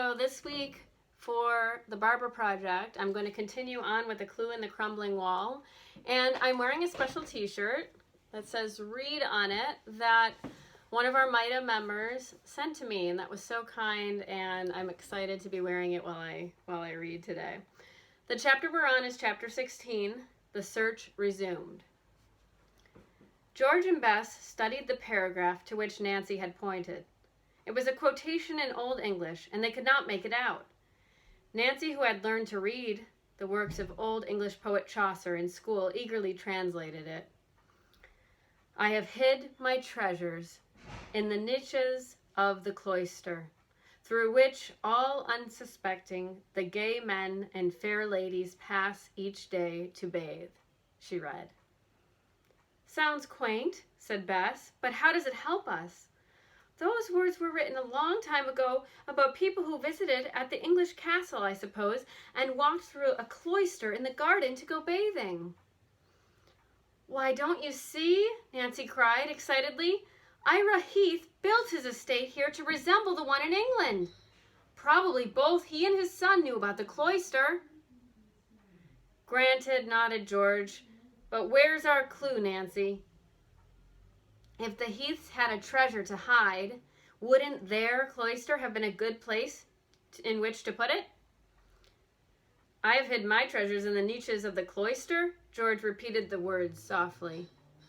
So this week for the Barber Project, I'm going to continue on with The Clue in the Crumbling Wall. And I'm wearing a special t-shirt that says read on it that one of our MITA members sent to me, and that was so kind, and I'm excited to be wearing it while I read today. The chapter we're on is chapter 16, The Search Resumed. George and Bess studied the paragraph to which Nancy had pointed. It was a quotation in Old English, and they could not make it out. Nancy, who had learned to read the works of Old English poet Chaucer in school, eagerly translated it. I have hid my treasures in the niches of the cloister, through which, all unsuspecting, the gay men and fair ladies pass each day to bathe, she read. Sounds quaint, said Bess, but how does it help us? Those words were written a long time ago about people who visited at the English castle, I suppose, and walked through a cloister in the garden to go bathing. Why, don't you see? Nancy cried excitedly. Ira Heath built his estate here to resemble the one in England. Probably both he and his son knew about the cloister. Granted, nodded George, but where's our clue, Nancy? If the Heaths had a treasure to hide, wouldn't their cloister have been a good place in which to put it? I have hid my treasures in the niches of the cloister, George repeated the words softly.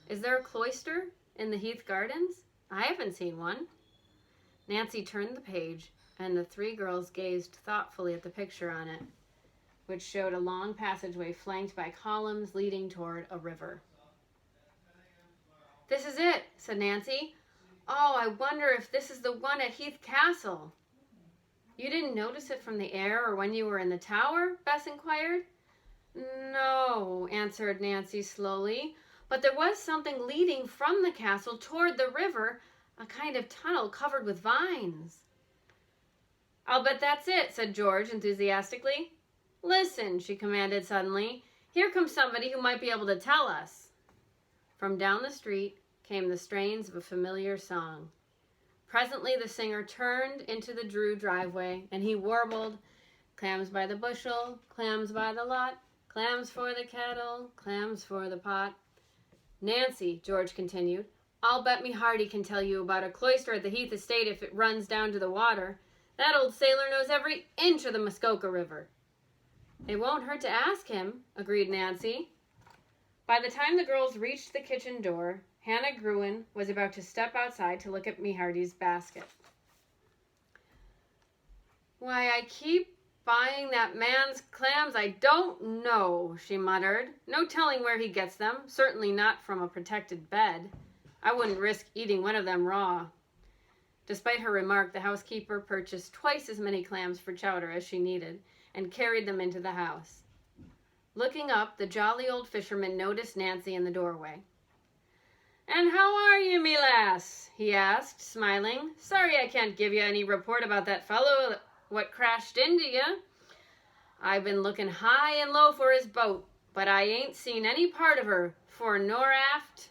Is there a cloister in the Heath Gardens? I haven't seen one. Nancy turned the page, and the three girls gazed thoughtfully at the picture on it, which showed a long passageway flanked by columns leading toward a river. This is it, said Nancy. Oh, I wonder if this is the one at Heath Castle. You didn't notice it from the air or when you were in the tower? Bess inquired. No, answered Nancy slowly, but there was something leading from the castle toward the river, a kind of tunnel covered with vines. I'll bet that's it, said George enthusiastically. Listen, she commanded suddenly. Here comes somebody who might be able to tell us. From down the street came the strains of a familiar song. Presently the singer turned into the Drew driveway, and he warbled, clams by the bushel, clams by the lot, clams for the kettle, clams for the pot. Nancy, George continued, I'll bet me Hardy can tell you about a cloister at the Heath estate if it runs down to the water. That old sailor knows every inch of the Muskoka River. It won't hurt to ask him, agreed Nancy. By the time the girls reached the kitchen door, Hannah Gruen was about to step outside to look at Hardy's basket. Why, I keep buying that man's clams I don't know, she muttered. No telling where he gets them, certainly not from a protected bed. I wouldn't risk eating one of them raw. Despite her remark, the housekeeper purchased twice as many clams for chowder as she needed and carried them into the house. Looking up, the jolly old fisherman noticed Nancy in the doorway. And how are you, me lass? He asked, smiling. Sorry I can't give you any report about that fellow what crashed into you. I've been looking high and low for his boat, but I ain't seen any part of her, fore nor aft.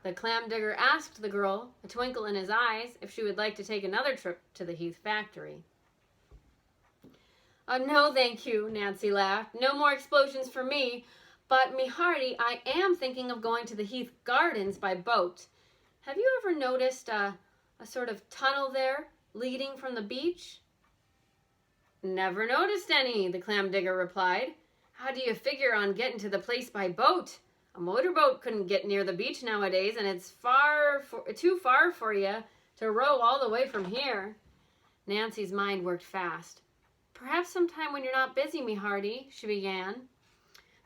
The clam digger asked the girl, a twinkle in his eyes, if she would like to take another trip to the Heath factory. Oh, no, thank you, Nancy laughed. No more explosions for me. But, me Hardy, I am thinking of going to the Heath Gardens by boat. Have you ever noticed a sort of tunnel there, leading from the beach? Never noticed any, the clam digger replied. How do you figure on getting to the place by boat? A motorboat couldn't get near the beach nowadays, and it's too far for you to row all the way from here. Nancy's mind worked fast. Perhaps sometime when you're not busy, me Hardy, she began.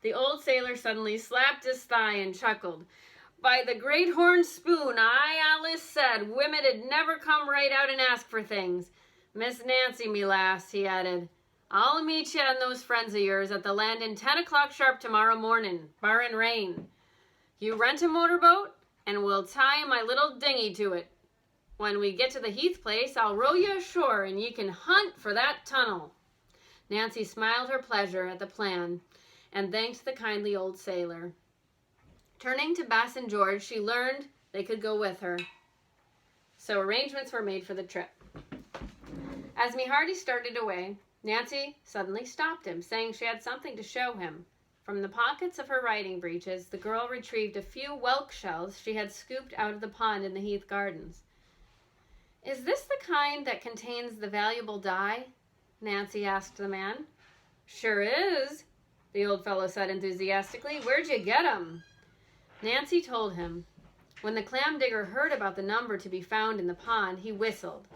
The old sailor suddenly slapped his thigh and chuckled. By the great horn spoon, I Alice said women'd never come right out and ask for things. Miss Nancy, me lass, he added, I'll meet you and those friends of yours at the landing 10 o'clock sharp tomorrow morning, barrin' rain. You rent a motorboat, and we'll tie my little dinghy to it. When we get to the Heath place, I'll row you ashore, and you can hunt for that tunnel. Nancy smiled her pleasure at the plan and thanked the kindly old sailor. Turning to Bess and George, she learned they could go with her. So arrangements were made for the trip. As me Hardy started away, Nancy suddenly stopped him, saying she had something to show him. From the pockets of her riding breeches, the girl retrieved a few whelk shells she had scooped out of the pond in the Heath Gardens. "Is this the kind that contains the valuable dye?" Nancy asked the man. "Sure is," the old fellow said enthusiastically. "Where'd you get 'em?" Nancy told him. When the clam digger heard about the number to be found in the pond, he whistled.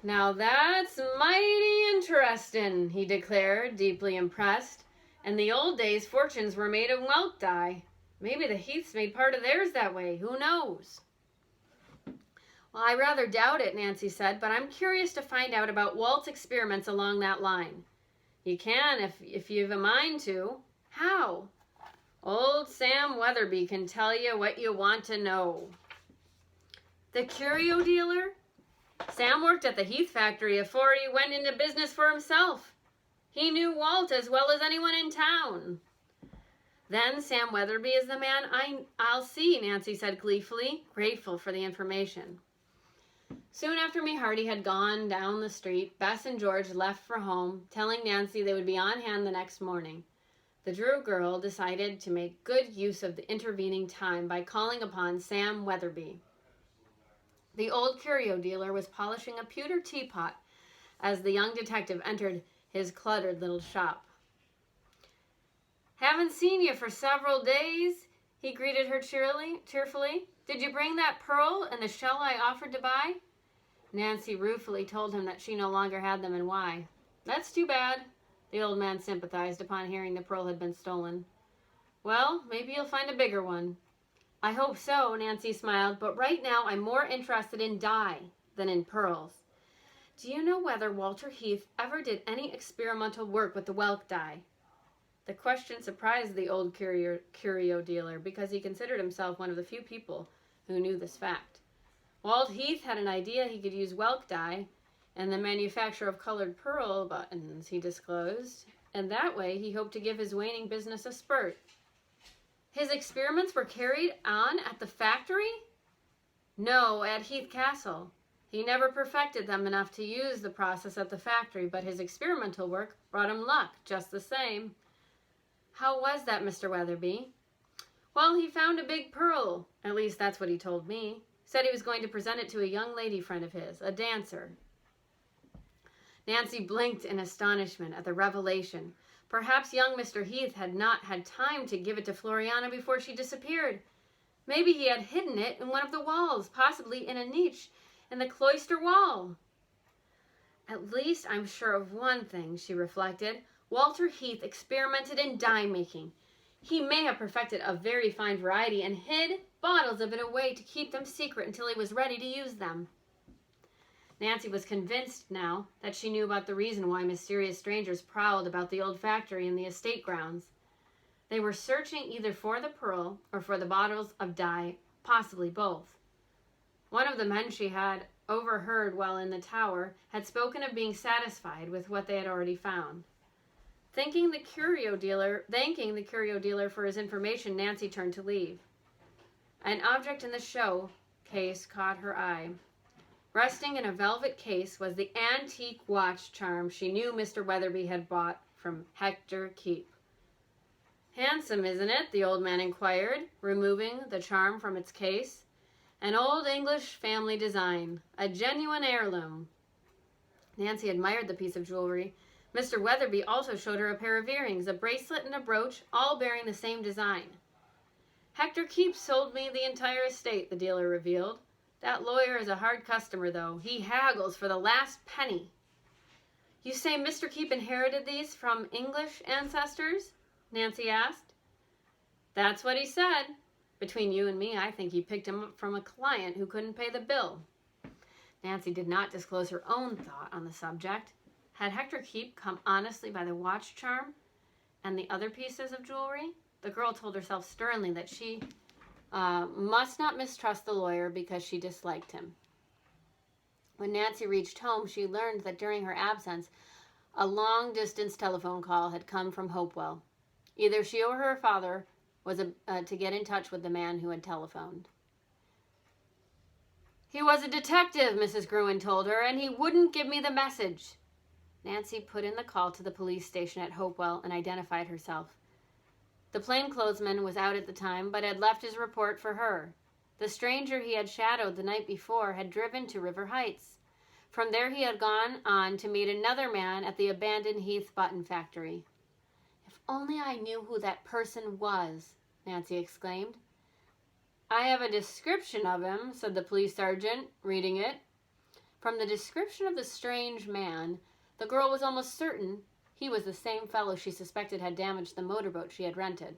"Now that's mighty interesting," he declared, deeply impressed. "In the old days, fortunes were made of whelk dye. Maybe the Heaths made part of theirs that way. Who knows?" "Well, I rather doubt it," Nancy said, "but I'm curious to find out about Walt's experiments along that line." "You can if you've a mind to." "How?" "Old Sam Weatherby can tell you what you want to know." "The curio dealer?" "Sam worked at the Heath factory afore he went into business for himself. He knew Walt as well as anyone in town." "Then Sam Weatherby is the man I'll see," Nancy said gleefully, grateful for the information. Soon after me Hardy had gone down the street, Bess and George left for home, telling Nancy they would be on hand the next morning. The Drew girl decided to make good use of the intervening time by calling upon Sam Weatherby. The old curio dealer was polishing a pewter teapot as the young detective entered his cluttered little shop. "Haven't seen you for several days," he greeted her cheerfully. "Did you bring that pearl and the shell I offered to buy?" Nancy ruefully told him that she no longer had them and why. "That's too bad." The old man sympathized upon hearing the pearl had been stolen. "Well, maybe you'll find a bigger one." "I hope so," Nancy smiled, "but right now I'm more interested in dye than in pearls. Do you know whether Walter Heath ever did any experimental work with the whelk dye?" The question surprised the old curio dealer because he considered himself one of the few people who knew this fact. Walt Heath had an idea he could use whelk dye and the manufacture of colored pearl buttons, he disclosed, and that way he hoped to give his waning business a spurt. "His experiments were carried on at the factory?" "No, at Heath Castle. He never perfected them enough to use the process at the factory, but his experimental work brought him luck just the same." "How was that, Mr. Weatherby?" "Well, he found a big pearl. At least that's what he told me. Said he was going to present it to a young lady friend of his, a dancer." Nancy blinked in astonishment at the revelation. Perhaps young Mr. Heath had not had time to give it to Floriana before she disappeared. Maybe he had hidden it in one of the walls, possibly in a niche in the cloister wall. "At least I'm sure of one thing," she reflected. "Walter Heath experimented in dye making. He may have perfected a very fine variety and hid bottles of it away to keep them secret until he was ready to use them." Nancy was convinced now that she knew about the reason why mysterious strangers prowled about the old factory and the estate grounds. They were searching either for the pearl or for the bottles of dye, possibly both. One of the men she had overheard while in the tower had spoken of being satisfied with what they had already found. Thanking the curio dealer for his information, Nancy turned to leave. An object in the show case caught her eye. Resting in a velvet case was the antique watch charm she knew Mr. Weatherby had bought from Hector Keep. "Handsome, isn't it?" the old man inquired, removing the charm from its case. "An old English family design, a genuine heirloom." Nancy admired the piece of jewelry. Mr. Weatherby also showed her a pair of earrings, a bracelet, and a brooch, all bearing the same design. "Hector Keep sold me the entire estate," the dealer revealed. "That lawyer is a hard customer, though. He haggles for the last penny." "You say Mr. Keep inherited these from English ancestors?" Nancy asked. "That's what he said. Between you and me, I think he picked him up from a client who couldn't pay the bill." Nancy did not disclose her own thought on the subject. Had Hector Keep come honestly by the watch charm and the other pieces of jewelry? The girl told herself sternly that she must not mistrust the lawyer because she disliked him. When Nancy reached home, she learned that during her absence, a long-distance telephone call had come from Hopewell. Either she or her father was to get in touch with the man who had telephoned. He was a detective, Mrs. Gruen told her, and he wouldn't give me the message. Nancy put in the call to the police station at Hopewell and identified herself. The plainclothesman was out at the time, but had left his report for her. The stranger he had shadowed the night before had driven to River Heights. From there he had gone on to meet another man at the abandoned Heath button factory. If only I knew who that person was, Nancy exclaimed. I have a description of him, said the police sergeant, reading it. From the description of the strange man, the girl was almost certain he was the same fellow she suspected had damaged the motorboat she had rented.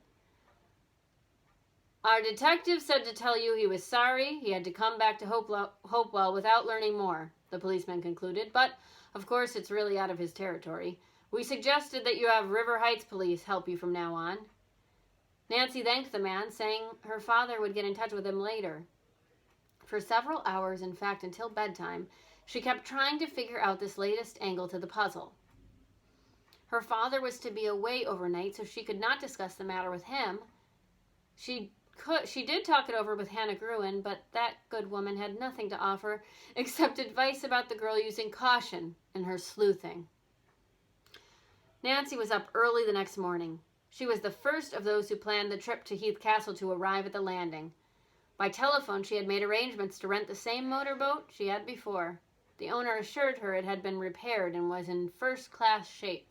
Our detective said to tell you he was sorry he had to come back to Hopewell without learning more, the policeman concluded, but, of course, it's really out of his territory. We suggested that you have River Heights police help you from now on. Nancy thanked the man, saying her father would get in touch with him later. For several hours, in fact, until bedtime, she kept trying to figure out this latest angle to the puzzle. Her father was to be away overnight, so she could not discuss the matter with him. She did talk it over with Hannah Gruen, but that good woman had nothing to offer except advice about the girl using caution in her sleuthing. Nancy was up early the next morning. She was the first of those who planned the trip to Heath Castle to arrive at the landing. By telephone, she had made arrangements to rent the same motorboat she had before. The owner assured her it had been repaired and was in first-class shape.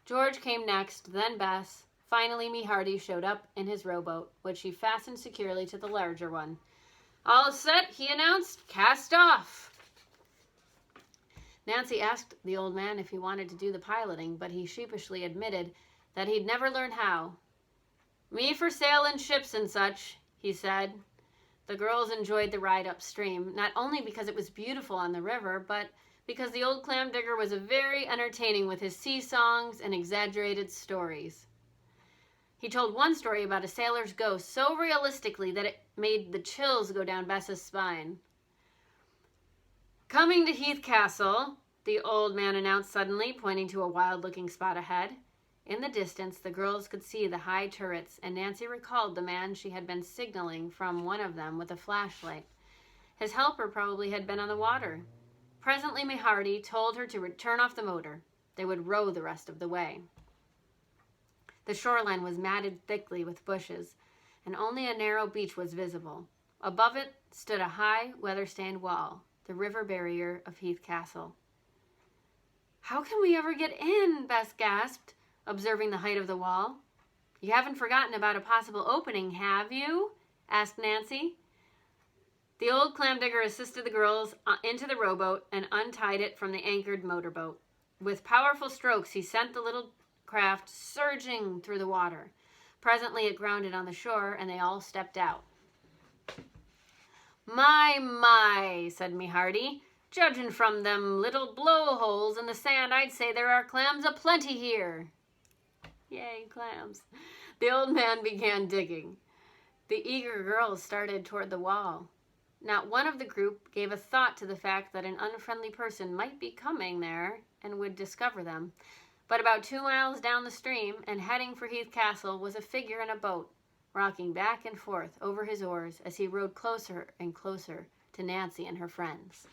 George came next, then Bess. Finally, Me Hardy showed up in his rowboat, which she fastened securely to the larger one. All set, he announced. Cast off. Nancy asked the old man if he wanted to do the piloting, but he sheepishly admitted that he'd never learned how. Me for sailing ships and such, he said. The girls enjoyed the ride upstream, not only because it was beautiful on the river, but because the old clam digger was very entertaining with his sea songs and exaggerated stories. He told one story about a sailor's ghost so realistically that it made the chills go down Bess's spine. Coming to Heath Castle, the old man announced suddenly, pointing to a wild-looking spot ahead. In the distance, the girls could see the high turrets, and Nancy recalled the man she had been signaling from one of them with a flashlight. His helper probably had been on the water. Presently, Me Hardy told her to turn off the motor. They would row the rest of the way. The shoreline was matted thickly with bushes, and only a narrow beach was visible. Above it stood a high, weather-stained wall, the river barrier of Heath Castle. How can we ever get in? Bess gasped, observing the height of the wall. You haven't forgotten about a possible opening, have you? Asked Nancy. The old clam digger assisted the girls into the rowboat and untied it from the anchored motorboat. With powerful strokes, he sent the little craft surging through the water. Presently it grounded on the shore, and they all stepped out. My, said Me Hardy. Judging from them little blowholes in the sand, I'd say there are clams aplenty here. Yay, clams. The old man began digging. The eager girls started toward the wall. Not one of the group gave a thought to the fact that an unfriendly person might be coming there and would discover them. But about 2 miles down the stream and heading for Heath Castle was a figure in a boat, rocking back and forth over his oars as he rowed closer and closer to Nancy and her friends.